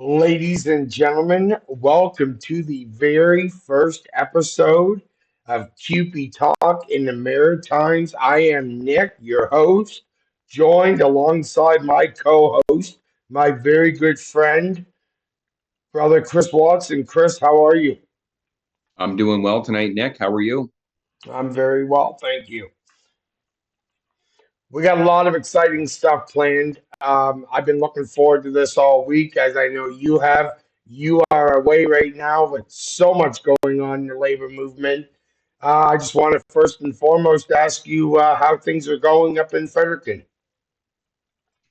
Ladies and gentlemen, welcome to the very first episode of Cupe Talk in the Maritimes. I am Nick, your host, joined alongside my co-host, my very good friend, brother Chris Watson. Chris, how are you? I'm doing well tonight, Nick. How are you? I'm very well, thank you. We got a lot of exciting stuff planned. I've been looking forward to this all week, as I know you have. You are away right now with so much going on in the labor movement. I just want to first and foremost ask you how things are going up in Fredericton.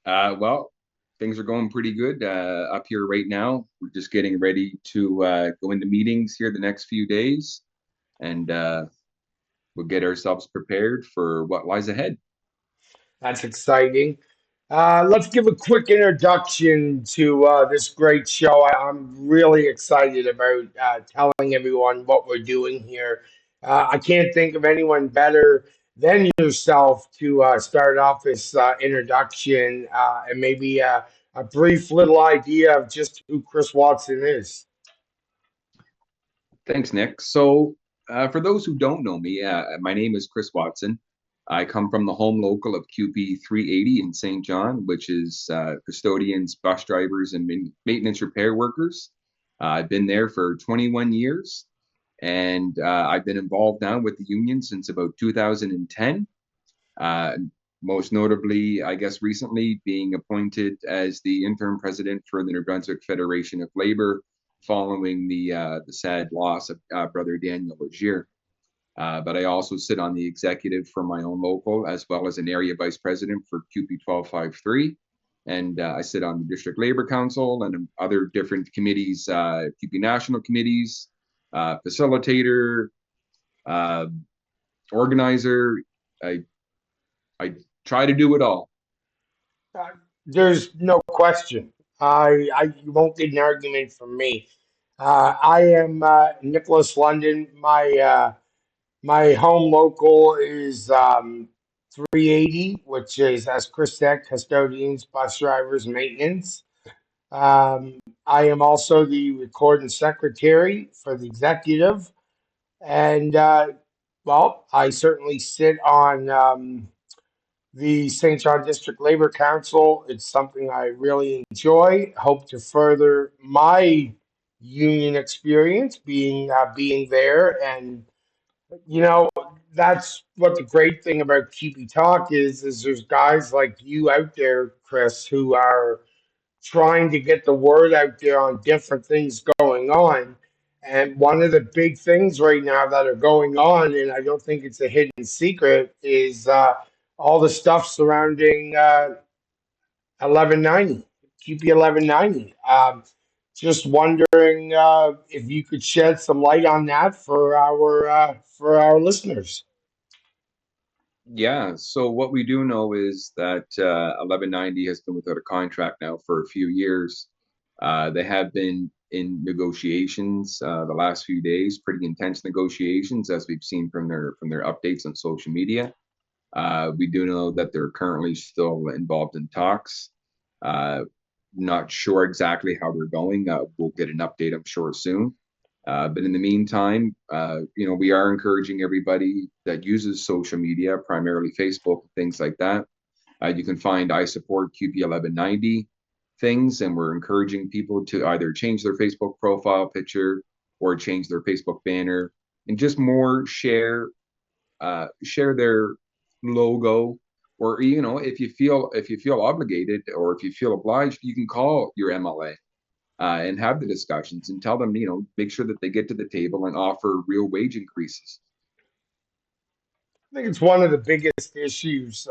Well, things are going pretty good up here right now. We're just getting ready to go into meetings here the next few days, and we'll get ourselves prepared for what lies ahead. That's exciting. Let's give a quick introduction to this great show. I'm really excited about telling everyone what we're doing here. I can't think of anyone better than yourself to start off this introduction and maybe a brief little idea of just who Chris Watson is. Thanks, Nick. So, for those who don't know me, my name is Chris Watson. I come from the home local of QP 380 in St. John, which is custodians, bus drivers, and maintenance repair workers. I've been there for 21 years, and I've been involved now with the union since about 2010. Uh, Most notably, I guess recently being appointed as the interim president for the New Brunswick Federation of Labor, following the sad loss of Brother Daniel Legier. But I also sit on the executive for my own local, as well as an area vice president for QP 1253. And I sit on the District Labor Council and other different committees, QP national committees, facilitator, uh, organizer. I I try to do it all. Uh, there's no question. You won't get an argument from me. I am Nicholas London. My home local is 380, which is, as Chris said, custodians, bus drivers, maintenance. I am also the recording secretary for the executive. And, I certainly sit on the St. John District Labor Council. It's something I really enjoy. Hope to further my union experience being there and you know, that's what the great thing about Keepy Talk is there's guys like you out there, Chris, who are trying to get the word out there on different things going on. And one of the big things right now that are going on, and I don't think it's a hidden secret, is all the stuff surrounding 1190, QP 1190. Just wondering if you could shed some light on that for our listeners. Yeah. So what we do know is that 1190 has been without a contract now for a few years. They have been in negotiations the last few days, pretty intense negotiations, as we've seen from their updates on social media. We do know that they're currently still involved in talks. Uh, Not sure exactly how they're going. We'll get an update, I'm sure, soon. But in the meantime, we are encouraging everybody that uses social media, primarily Facebook, things like that. You can find I support QP 1190 things, and we're encouraging people to either change their Facebook profile picture or change their Facebook banner and just more share their logo, or if you feel obligated or if you feel obliged, you can call your MLA and have the discussions and tell them, make sure that they get to the table and offer real wage increases. I think it's one of the biggest issues.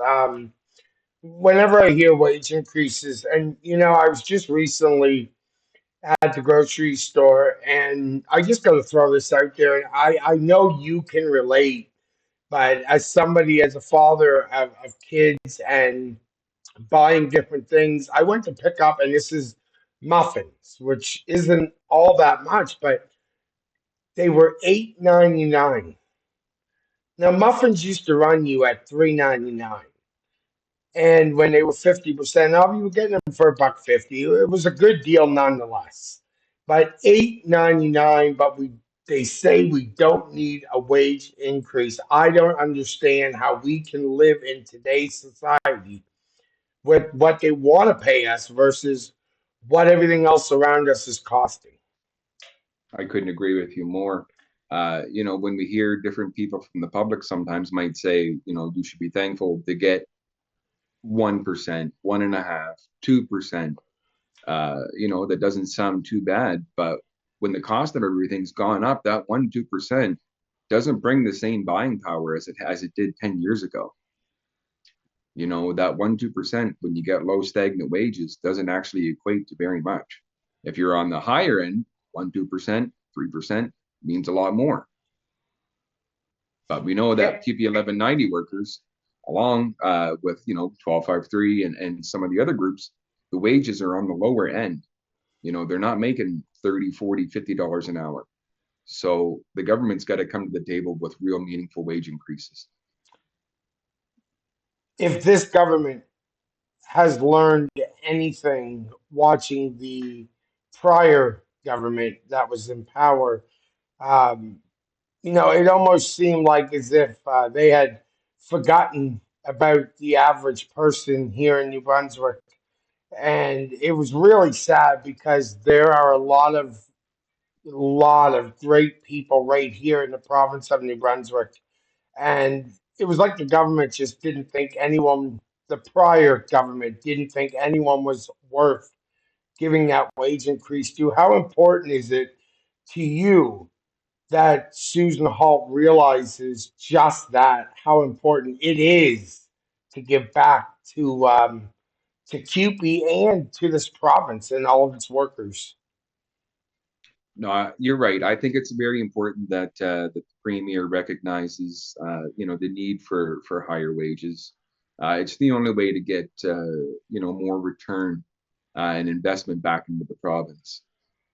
Whenever I hear wage increases, and I was just recently at the grocery store, and I just got to throw this out there. And I know you can relate, but as a father of kids and buying different things, I went to pick up, and this is muffins, which isn't all that much, but they were $8.99. Now muffins used to run you at $3.99. And when they were 50% off, you were getting them for $1.50. It was a good deal nonetheless. But $8.99, but they say we don't need a wage increase. I don't understand how we can live in today's society with what they want to pay us versus what everything else around us is costing. I couldn't agree with you more. When we hear different people from the public sometimes might say, you should be thankful to get 1%, 1.5%, 2%. That doesn't sound too bad, but when the cost of everything's gone up, that 1, 2% doesn't bring the same buying power as it did 10 years ago. That 1, 2%, when you get low stagnant wages, doesn't actually equate to very much. If you're on the higher end, 1, 2%, 3% means a lot more. But we know that Yep. QP 1190 workers, along with 1253 and some of the other groups, the wages are on the lower end. They're not making 30, 40, $50 an hour. So the government's got to come to the table with real meaningful wage increases. If this government has learned anything watching the prior government that was in power, um, it almost seemed like as if they had forgotten about the average person here in New Brunswick. And it was really sad because there are a lot of great people right here in the province of New Brunswick. And it was like the government just didn't think anyone, the prior government didn't think anyone was worth giving that wage increase to. How important is it to you that Susan Holt realizes just that, how important it is to give back to Cupe and to this province and all of its workers? No, you're right. I think it's very important that the premier recognizes, the need for higher wages. It's the only way to get, more return and investment back into the province.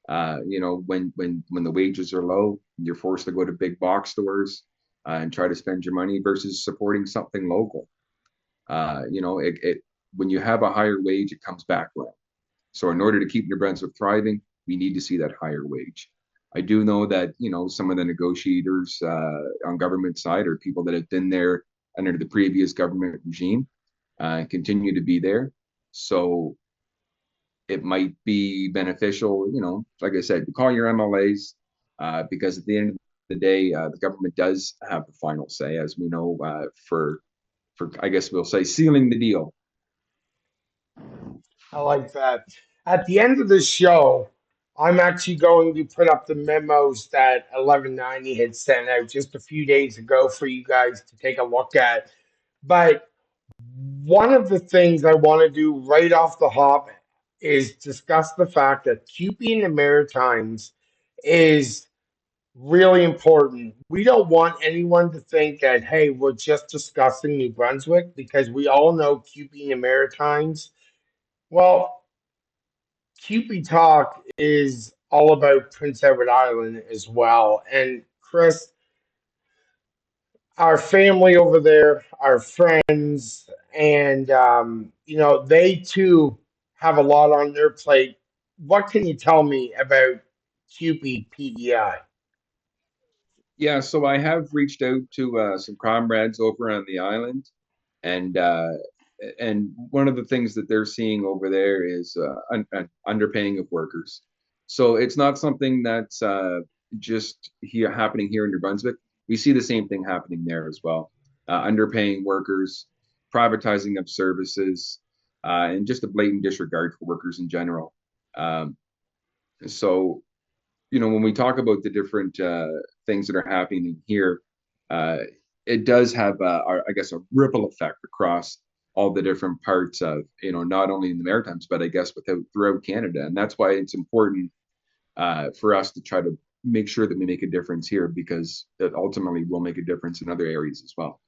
When the wages are low, you're forced to go to big box stores and try to spend your money versus supporting something local. When you have a higher wage, it comes back around. So in order to keep New Brunswick thriving, we need to see that higher wage. I do know that some of the negotiators on government side are people that have been there under the previous government regime, continue to be there. So it might be beneficial, like I said, to call your MLAs, because at the end of the day, the government does have the final say, as we know, for I guess we'll say sealing the deal. I like that. At the end of the show, I'm actually going to put up the memos that 1190 had sent out just a few days ago for you guys to take a look at. But one of the things I want to do right off the hop is discuss the fact that keeping the Maritimes is really important. We don't want anyone to think that, hey, we're just discussing New Brunswick because we all know keeping the Maritimes. Well, QP Talk is all about Prince Edward Island as well. And Chris, our family over there, our friends, and they too have a lot on their plate. What can you tell me about QP PEI? Yeah, so I have reached out to some comrades over on the island, and one of the things that they're seeing over there is underpaying of workers. So it's not something that's just here happening here in New Brunswick. We see the same thing happening there as well. Underpaying workers, privatizing of services, and just a blatant disregard for workers in general. Um, so when we talk about the different things that are happening here, uh, it does have, I guess, a ripple effect across all the different parts of, not only in the Maritimes, but I guess throughout Canada. And that's why it's important for us to try to make sure that we make a difference here, because it ultimately will make a difference in other areas as well.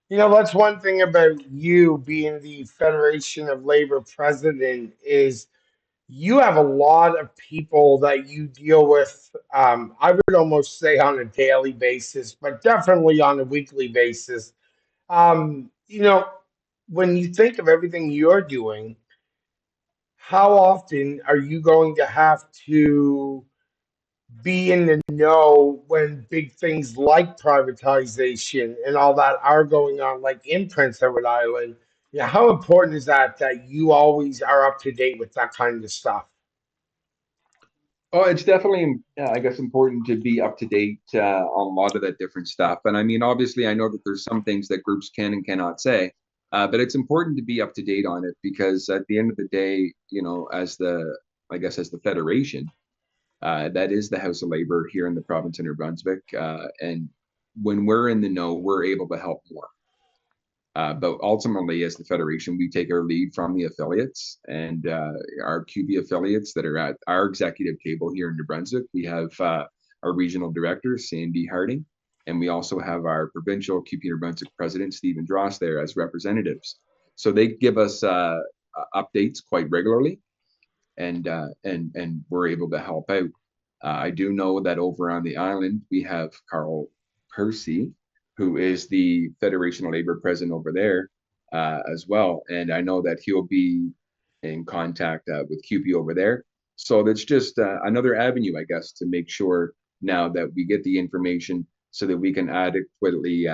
That's one thing about you being the Federation of Labor president is you have a lot of people that you deal with. I would almost say on a daily basis, but definitely on a weekly basis. Um, you know, when you think of everything you're doing, how often are you going to have to be in the know when big things like privatization and all that are going on, like in Prince Edward Island? Yeah, how important is that you always are up to date with that kind of stuff? Oh, it's definitely, I guess, important to be up to date on a lot of that different stuff. And I mean, obviously, I know that there's some things that groups can and cannot say, but it's important to be up to date on it because at the end of the day, as I guess, as the federation, that is the House of Labor here in the province of New Brunswick. And when we're in the know, we're able to help more. But ultimately, as the federation, we take our lead from the affiliates and our QB affiliates that are at our executive table here in New Brunswick. We have our regional director, Sandy Harding, and we also have our provincial QB New Brunswick president, Stephen Dross, there as representatives. So they give us updates quite regularly, and we're able to help out. I do know that over on the island we have Carl Percy, who is the Federation of Labor president over there as well, and I know that he'll be in contact with QP over there. So that's just another avenue, I guess, to make sure now that we get the information so that we can adequately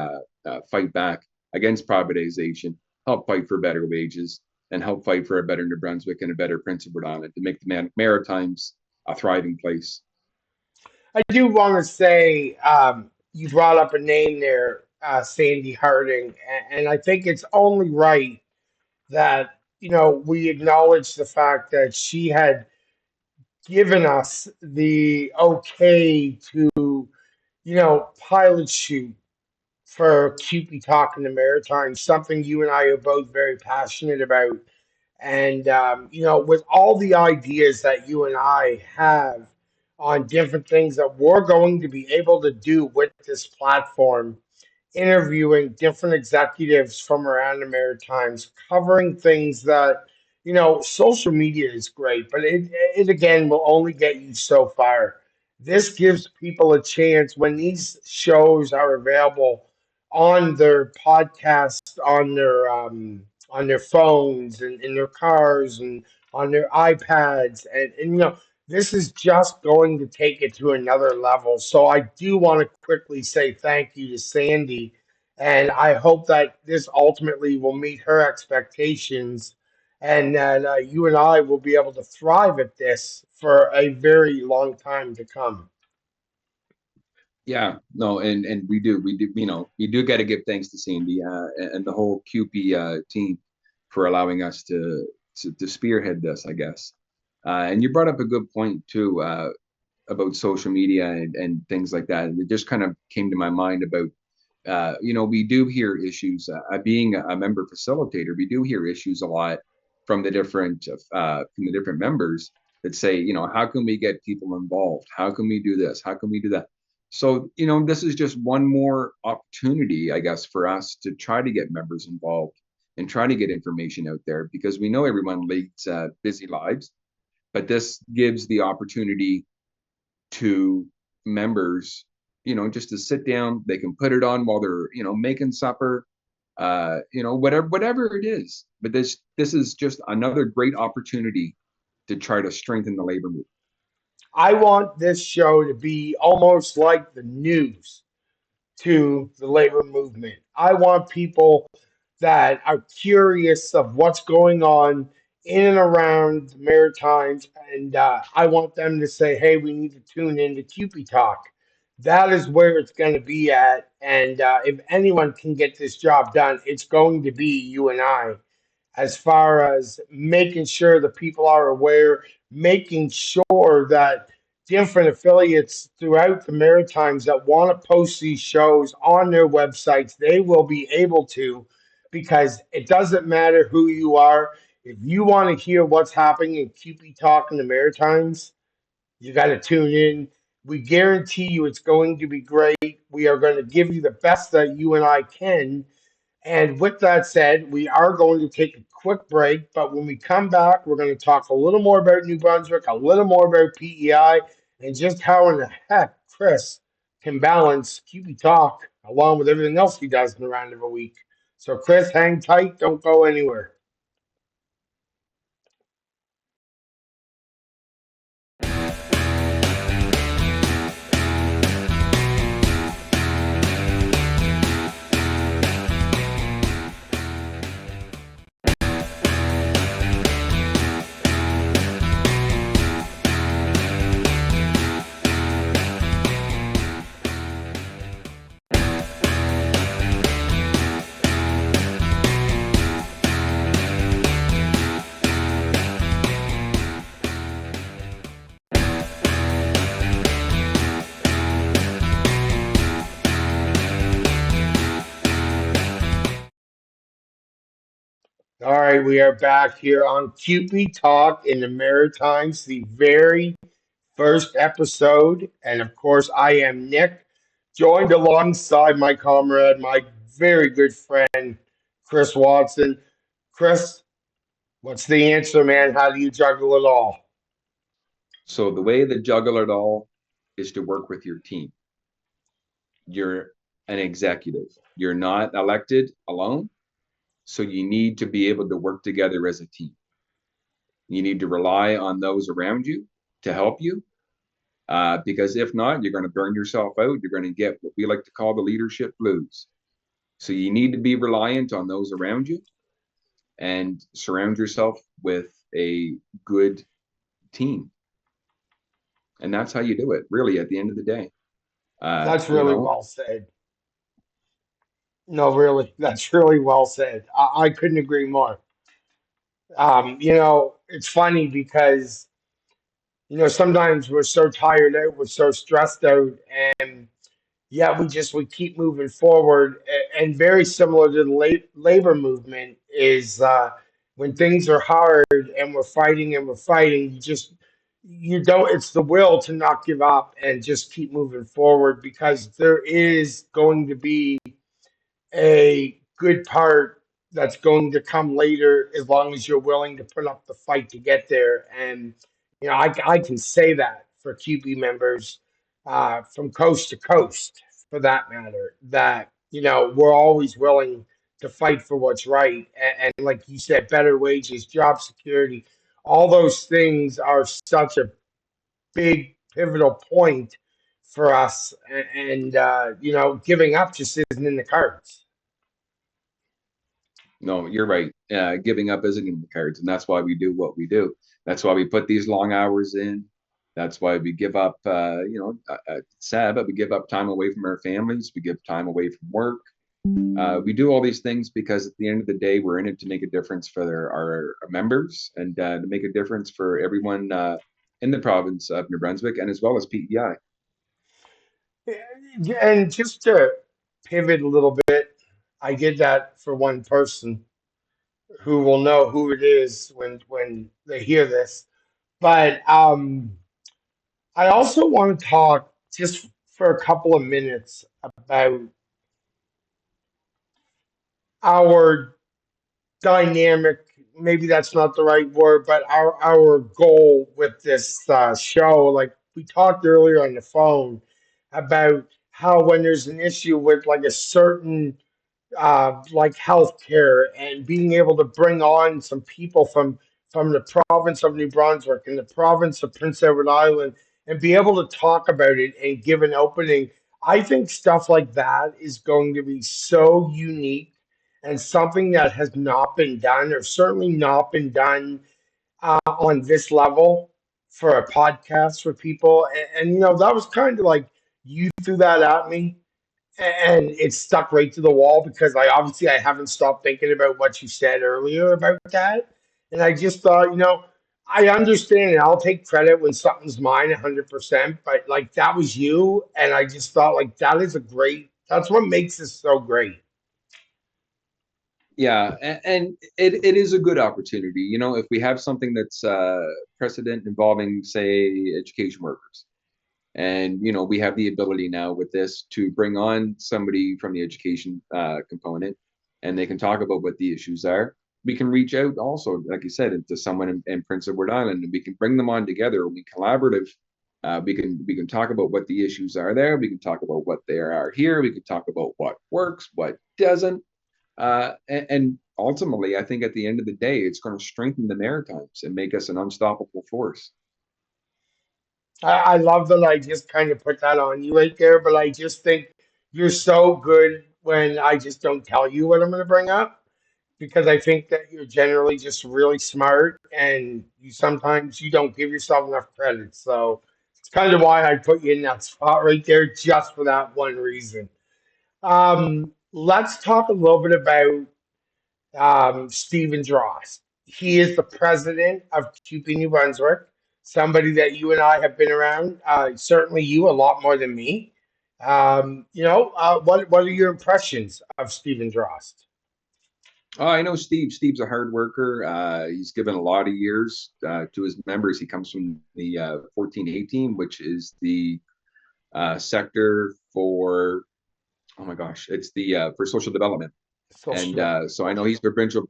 fight back against privatization, help fight for better wages, and help fight for a better New Brunswick and a better Prince Edward Island to make the Maritimes a thriving place. I do want to say you brought up a name there, Sandy Harding, and I think it's only right that we acknowledge the fact that she had given us the okay to pilot shoot for Cupe Talk in the Maritimes, something you and I are both very passionate about. And, with all the ideas that you and I have on different things that we're going to be able to do with this platform, interviewing different executives from around the Maritimes, covering things that, social media is great, but it again will only get you so far. This gives people a chance when these shows are available on their podcast, on their phones and in their cars and on their iPads, and this is just going to take it to another level. So I do want to quickly say thank you to Sandy, and I hope that this ultimately will meet her expectations, and that you and I will be able to thrive at this for a very long time to come. Yeah, no, and we do, we do got to give thanks to Sandy and the whole QP team for allowing us to spearhead this, I guess. And you brought up a good point too about social media and things like that. And it just kind of came to my mind about we do hear issues. Being a member facilitator, we do hear issues a lot from the different members that say, how can we get people involved? How can we do this? How can we do that? So, this is just one more opportunity, I guess, for us to try to get members involved and try to get information out there because we know everyone leads busy lives, but this gives the opportunity to members, just to sit down. They can put it on while they're, making supper, whatever it is. But this is just another great opportunity to try to strengthen the labor movement. I want this show to be almost like the news to the labor movement. I want people that are curious of what's going on in and around the Maritimes, and I want them to say, "Hey, we need to tune in to Cupid Talk." That is where it's going to be at, and if anyone can get this job done, it's going to be you and I, as far as making sure that people are aware, making sure that different affiliates throughout the Maritimes that want to post these shows on their websites, they will be able to, because it doesn't matter who you are. If you want to hear what's happening in QP Talk in the Maritimes, you got to tune in. We guarantee you it's going to be great. We are going to give you the best that you and I can, and with that said, we are going to take a quick break, but when we come back, we're going to talk a little more about New Brunswick, a little more about PEI, and just how in the heck Chris can balance QB Talk along with everything else he does in the round of a week. So, Chris, hang tight. Don't go anywhere. All right, we are back here on Cupe Talk in the Maritimes, the very first episode. And of course, I am Nick, joined alongside my comrade, my very good friend, Chris Watson. Chris, what's the answer, man? How do you juggle it all? So the way to juggle it all is to work with your team. You're an executive. You're not elected alone. So you need to be able to work together as a team. You need to rely on those around you to help you. Because if not, you're going to burn yourself out. You're going to get what we like to call the leadership blues. So you need to be reliant on those around you and surround yourself with a good team. And that's how you do it, really, at the end of the day. That's You really know, well said. No, really, that's really well said. I couldn't agree more. It's funny because sometimes we're so tired out, we're so stressed out, and yeah, we keep moving forward. And very similar to the labor movement is when things are hard and we're fighting, you don't. It's the will to not give up and just keep moving forward because there is going to be a good part that's going to come later as long as you're willing to put up the fight to get there. And, I can say that for QB members from coast to coast, for that matter, that, we're always willing to fight for what's right. And like you said, better wages, job security, all those things are such a big pivotal point for us. And giving up just isn't in the cards. no, you're right. Giving up isn't in the cards, and that's why we do what we do. That's why we put these long hours in. That's why we give up. It's sad, but we give up time away from our families. We give time away from work. We do all these things because at the end of the day, we're in it to make a difference for our members and to make a difference for everyone in the province of New Brunswick and as well as PEI. And just to pivot a little bit, I did that for one person who will know who it is when they hear this. But I also want to talk just for a couple of minutes about our dynamic. Maybe that's not the right word, but our goal with this show. Like we talked earlier on the phone about how when there's an issue with like a certain like healthcare and being able to bring on some people from the province of New Brunswick and the province of Prince Edward Island and be able to talk about it and give an opening. I think stuff like that is going to be so unique and something that has not been done or certainly not been done on this level for a podcast for people. And that was kind of like you threw that at me and it stuck right to the wall because I haven't stopped thinking about what you said earlier about that, and I just thought, I understand and I'll take credit when something's mine 100%, but like that was you, and I just thought like that's what makes this so great. Yeah, and it is a good opportunity. If we have something that's precedent involving, say, education workers, and we have the ability now with this to bring on somebody from the education component, and they can talk about what the issues are. We can reach out also, like you said, to someone in Prince Edward Island, and we can bring them on together. We collaborative. We can talk about what the issues are there. We can talk about what they are here. We can talk about what works, what doesn't, And ultimately, I think at the end of the day, it's going to strengthen the Maritimes and make us an unstoppable force. I love that I just kind of put that on you right there, but I just think you're so good when I just don't tell you what I'm going to bring up because I think that you're generally just really smart and you sometimes you don't give yourself enough credit. So it's kind of why I put you in that spot right there just for that one reason. Let's talk a little bit about Stephen Dross. He is the president of Cupe, New Brunswick, somebody that you and I have been around, certainly you a lot more than me. What are your impressions of Stephen Dross? Oh, I know Steve. Steve's a hard worker. He's given a lot of years to his members. He comes from the 1418, which is the sector for, oh my gosh, it's the for social development. Social And development. so I know he's provincial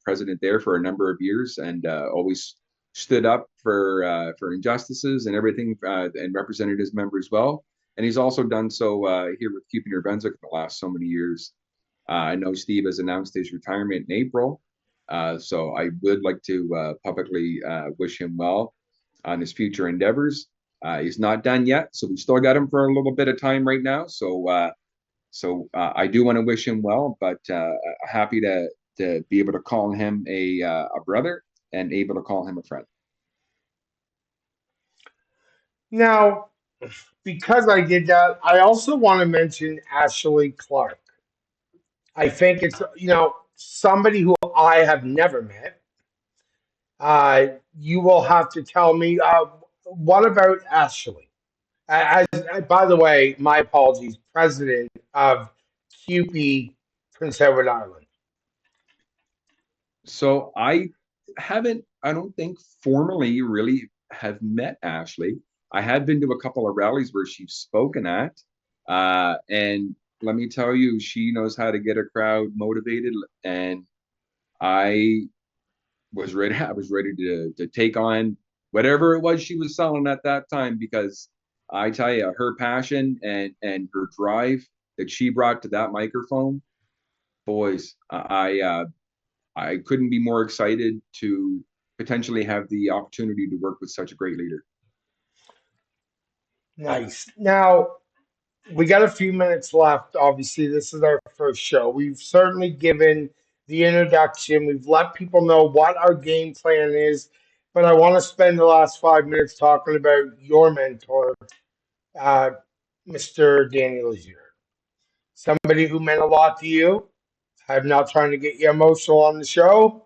president there for a number of years, and always stood up for injustices and everything, and represented his members well. And he's also done so here with Keeping Your Brunswick in the last so many years. I know Steve has announced his retirement in April, so I would like to publicly wish him well on his future endeavors. He's not done yet, so we still got him for a little bit of time right now. So I do want to wish him well, but happy to be able to call him a brother and able to call him a friend. Now, because I did that, I also want to mention Ashley Clark. I think it's, somebody who I have never met. You will have to tell me, what about Ashley? By the way, my apologies, president of CUPE, Prince Edward Island. So I haven't, I don't think formally really have met Ashley. I had been to a couple of rallies where she's spoken at, and let me tell you, she knows how to get a crowd motivated, and I was ready. I was ready to take on whatever it was she was selling at that time, because I tell you, her passion and her drive that she brought to that microphone, boys, I couldn't be more excited to potentially have the opportunity to work with such a great leader. Nice. Now, we got a few minutes left. Obviously, this is our first show. We've certainly given the introduction, we've let people know what our game plan is, but I want to spend the last 5 minutes talking about your mentor, uh, Mr. Danny Legier. Somebody who meant a lot to you. I'm not trying to get you emotional on the show,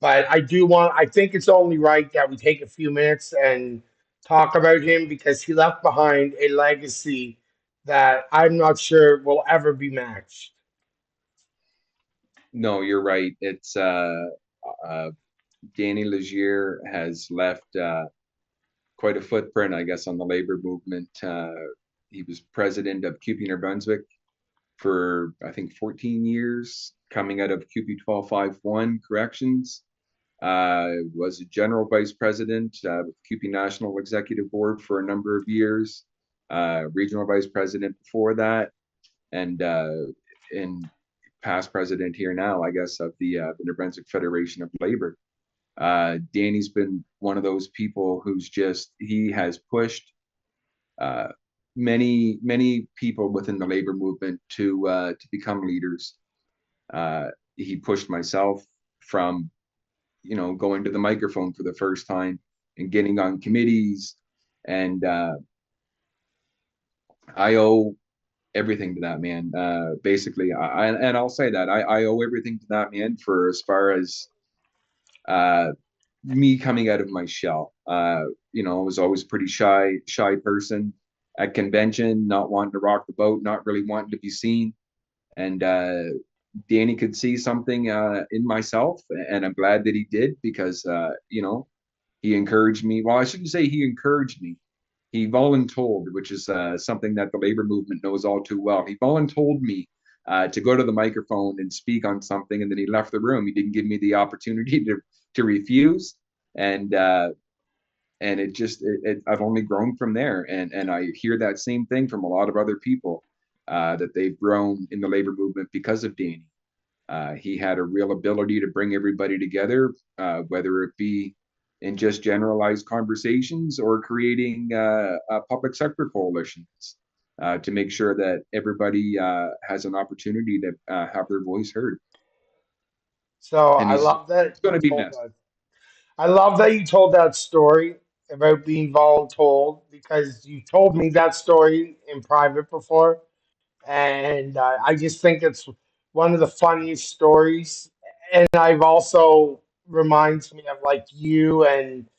but I think it's only right that we take a few minutes and talk about him because he left behind a legacy that I'm not sure will ever be matched. No, you're right. It's uh, Danny Legier has left quite a footprint, I guess, on the labor movement. He was president of CUPE New Brunswick for, I think, 14 years, coming out of CUPE 1251 corrections. Was a general vice president with CUPE National Executive Board for a number of years, regional vice president before that, and in past president here now, I guess, of the New Brunswick Federation of Labor. Danny's been one of those people who's just, he has pushed uh, many people within the labor movement to become leaders. He pushed myself from, going to the microphone for the first time and getting on committees, and I owe everything to that man. Basically, and I'll say that I owe everything to that man for as far as uh, me coming out of my shell. I was always a pretty shy person at convention, not wanting to rock the boat, not really wanting to be seen. And Danny could see something in myself, and I'm glad that he did, because he encouraged me. Well, I shouldn't say he encouraged me. He voluntold, which is something that the labor movement knows all too well. He voluntold me to go to the microphone and speak on something, and then he left the room. He didn't give me the opportunity to refuse, and I've only grown from there. And I hear that same thing from a lot of other people. that they've grown in the labor movement because of Danny. He had a real ability to bring everybody together, whether it be in just generalized conversations or creating public sector coalitions to make sure that everybody has an opportunity to have their voice heard. So And I he's love that going you to be told missed. that. I love that you told that story about being voluntold because you told me that story in private before, and I just think it's one of the funniest stories. And I've also reminds me of like you and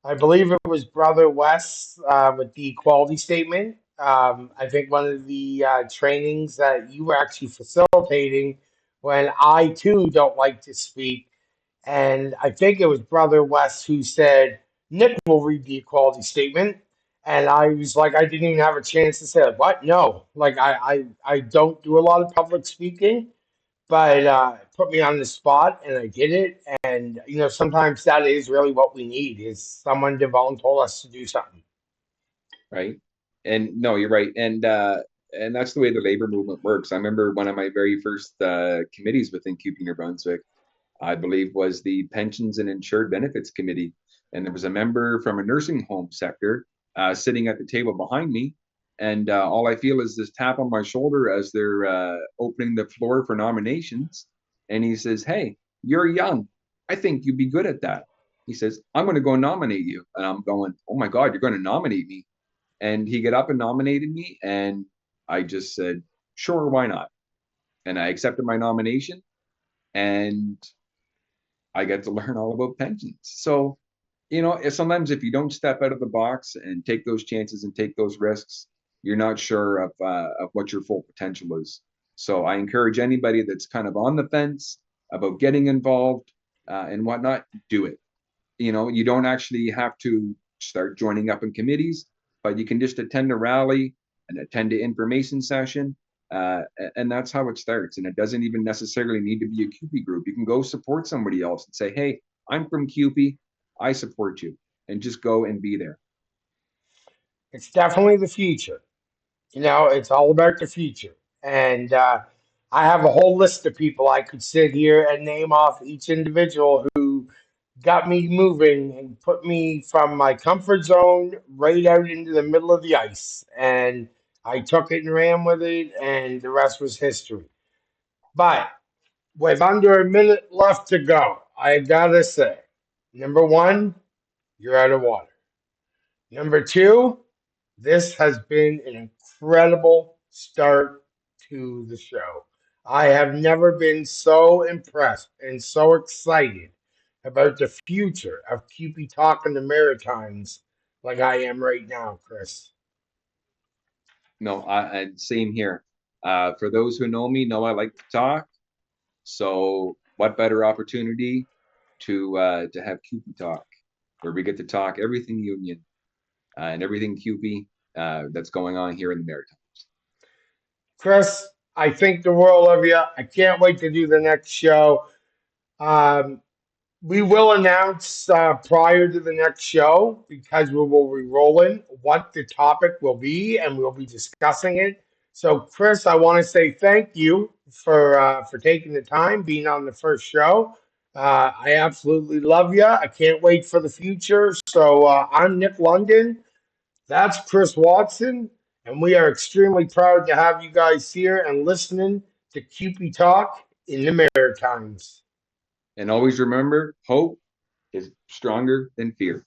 I believe it was Brother Wes with the equality statement. I think one of the trainings that you were actually facilitating when I too don't like to speak. And I think it was Brother Wes who said, Nick will read the equality statement. And I was like, I didn't even have a chance to say, like, what? No. Like, I don't do a lot of public speaking, but put me on the spot and I did it. And sometimes that is really what we need is someone to volunteer us to do something. Right? And no, you're right. And that's the way the labor movement works. I remember one of my very first committees within Cupe, New Brunswick, I believe, was the Pensions and Insured Benefits Committee. And there was a member from a nursing home sector sitting at the table behind me. And all I feel is this tap on my shoulder as they're opening the floor for nominations. And he says, "Hey, you're young. I think you'd be good at that." He says, "I'm going to go nominate you." And I'm going, "Oh my God, you're going to nominate me?" And he got up and nominated me. And I just said, "Sure, why not?" And I accepted my nomination. And I get to learn all about pensions. So, sometimes if you don't step out of the box and take those chances and take those risks, you're not sure of what your full potential is. So I encourage anybody that's kind of on the fence about getting involved and whatnot, do it. You don't actually have to start joining up in committees, but you can just attend a rally and attend an information session. And that's how it starts. And it doesn't even necessarily need to be a Cupe group. You can go support somebody else and say, "Hey, I'm from Cupe. I support you," and just go and be there. It's definitely the future. It's all about the future. And I have a whole list of people I could sit here and name off each individual who got me moving and put me from my comfort zone right out into the middle of the ice. And I took it and ran with it, and the rest was history. But with under a minute left to go, I gotta say, number one, you're out of water. Number two, this has been an incredible start to the show. I have never been so impressed and so excited about the future of QP Talk in the Maritimes like I am right now, Chris. No, and same here. For those who know I like to talk. So what better opportunity to have Cupe talk, where we get to talk everything union and everything Cupe that's going on here in the Maritimes. Chris, I think the world of you. I can't wait to do the next show. Um, We will announce prior to the next show because we will be rolling what the topic will be, and we'll be discussing it. So, Chris, I want to say thank you for taking the time, being on the first show. I absolutely love you. I can't wait for the future. So, I'm Nick London. That's Chris Watson, and we are extremely proud to have you guys here and listening to QP Talk in the Maritimes. And always remember, hope is stronger than fear.